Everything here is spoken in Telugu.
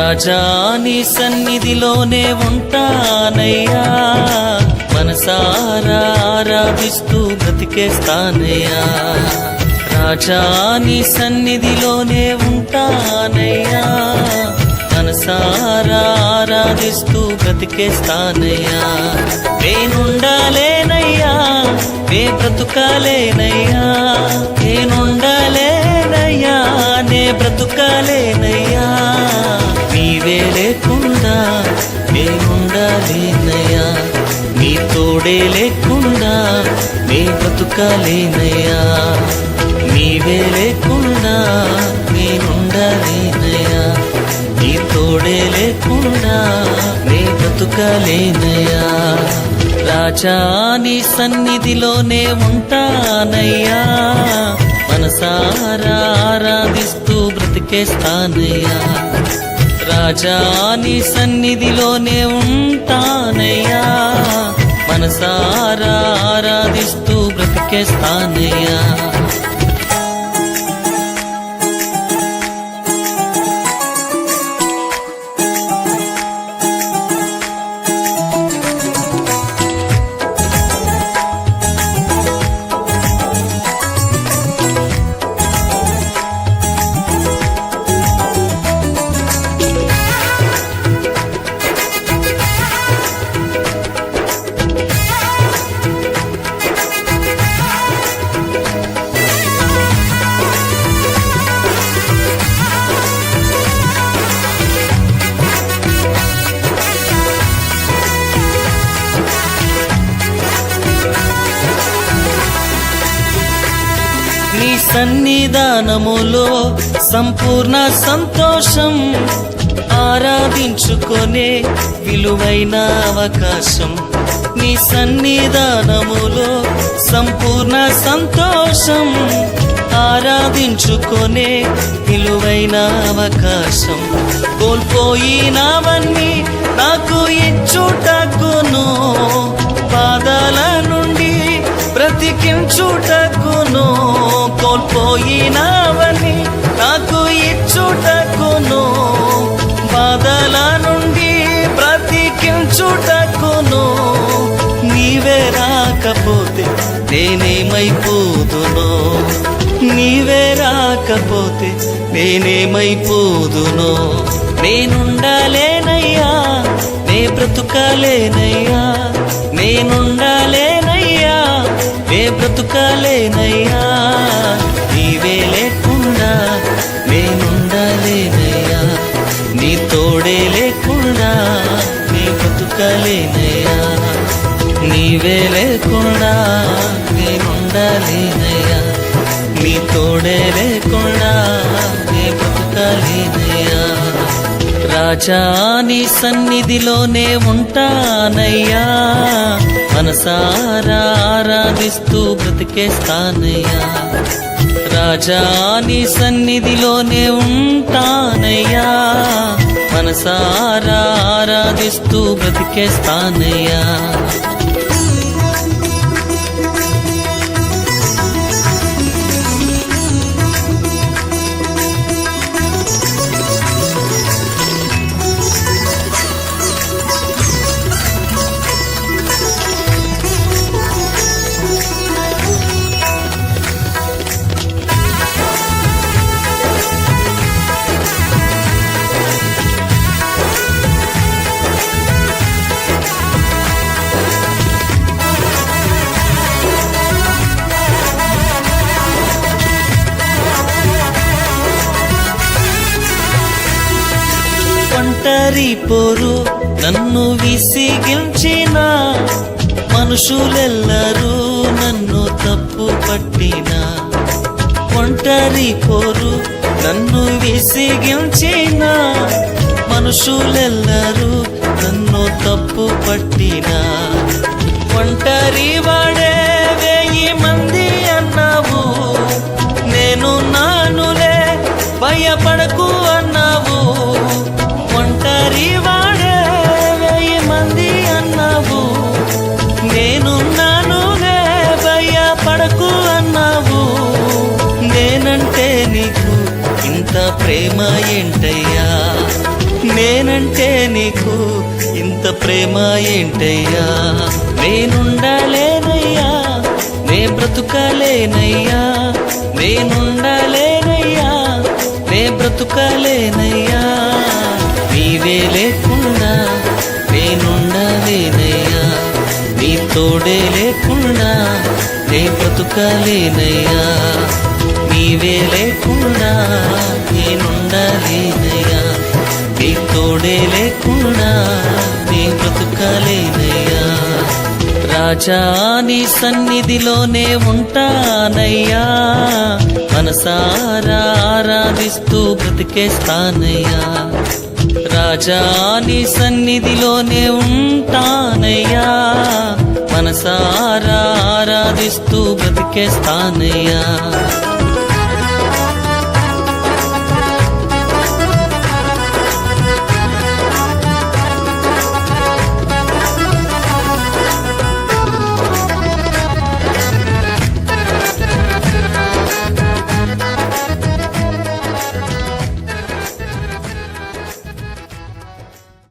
రాజా నీ సన్నిధిలోనే ఉంటానయ్యా, మనసారా ఆరాధిస్తూ బ్రతికేస్తానయ్యా. రాజా నీ సన్నిధిలోనే ఉంటానయ్యా, మనసారా ఆరాధిస్తూ బ్రతికేస్తానయ్యా. నేనుండాలేనయ్యా, నే బ్రతుకాలేనయ్యా, నేనుండాలేనయ్యా, నే బ్రతుకాలేనయ్యా. నీవే లేకుండా నేనుండాలేనయ్యా, నీ తోడే లేకుండా నే బ్రతుకాలేనయ్యా. నీవే లేకుండా నేనుండాలేనయ్యా, నీ తోడే లేకుండా నే బ్రతుకాలేనయ్యా. రాజా నీ సన్నిధిలోనే ఉంటానయ్యా, మనసారా ఆరాధిస్తూ బ్రతికేస్తానయ్యా. రాజా నీ సన్నిధిలోనే ఉంటానయ్యా, మనసారా ఆరాధిస్తూ బ్రతికేస్తానయ్యా. నీ సన్నిధానములో సంపూర్ణ సంతోషం, ఆరాధించుకొనే విలువైన అవకాశం. నీ సన్నిధానములో సంపూర్ణ సంతోషం, ఆరాధించుకొనే విలువైన అవకాశం. కోల్పోయినవన్నీ నాకు ఇచ్చుటకును, పాదాల నుండి బ్రతికించుటకును. కోల్పోయినవన్నీ నాకు ఇచ్చుటకును, బాధల నుండి బ్రతికించుటకును. నీవే రాకపోతే నేనేమైపోదునో, నీవే రాకపోతే నేనేమైపోదునో. నేనుండాలేనయ్యా, నే బ్రతుకాలేనయ్యా, నేనుండాలేనయ్యా, నే బ్రతుకాలేనయ్యా. నీవే లేకుండా నేనుండాలేనయ్యా, నీ తోడే లేకుండా నే బ్రతుకాలేనయ్యా. నీవే లేకుండా నేనుండాలేనయ్యా, నీ తోడే లేకుండా నే బ్రతుకాలేనయ్యా. రాజా నీ సన్నిధిలోనే ఉంటానయ్యా, మనసారా ఆరాధిస్తూ బ్రతికేస్తానయ్యా. రాజా నీ సన్నిధిలోనే ఉంటానయ్యా, మనసారా ఆరాధిస్తూ బ్రతికేస్తానయ్యా. ఒంటరి పోరు నన్ను విసిగించిన, మనుషులెల్లరూ నన్ను తప్పు పట్టిన. ఒంటరి పోరు నన్ను విసిగించిన, మనుషులెల్లరూ నన్ను తప్పు పట్టిన. ఒంటరి వాడే 1000 మంది అన్నావు, నేను నానులే భయపడకు అన్నావు. ఒంటరి వాడే 1000 మంది అన్నావు, నేను నానులే భయపడకు అన్నావు. నేనంటే నీకు ఇంత ప్రేమ ఏంటయ్యా, ప్రేమ ఏంటయ్యా, నేనుండలేనయ్యా, నే బ్రతుకలేనయ్యా, నేనుండలేనయ్యా, నే బ్రతుకలేనయ్యా, నీవే లేకుండా నేనుండలేనయ్యా, నీ తోడే లేకుండా నే బ్రతుకలేనయ్యా, నీవే లేకుండా నేనుండలేనయ్యా, నీ తోడే లేకుండా నే బ్రతుకలేనయ్యా. రాజా నీ సన్నిధిలోనే ఉంటానయ్యా, మనసారా ఆరాధిస్తూ బ్రతికేస్తానయ్యా. రాజా నీ సన్నిధిలోనే ఉంటానయ్యా, మనసారా ఆరాధిస్తూ బ్రతికేస్తానయ్యా.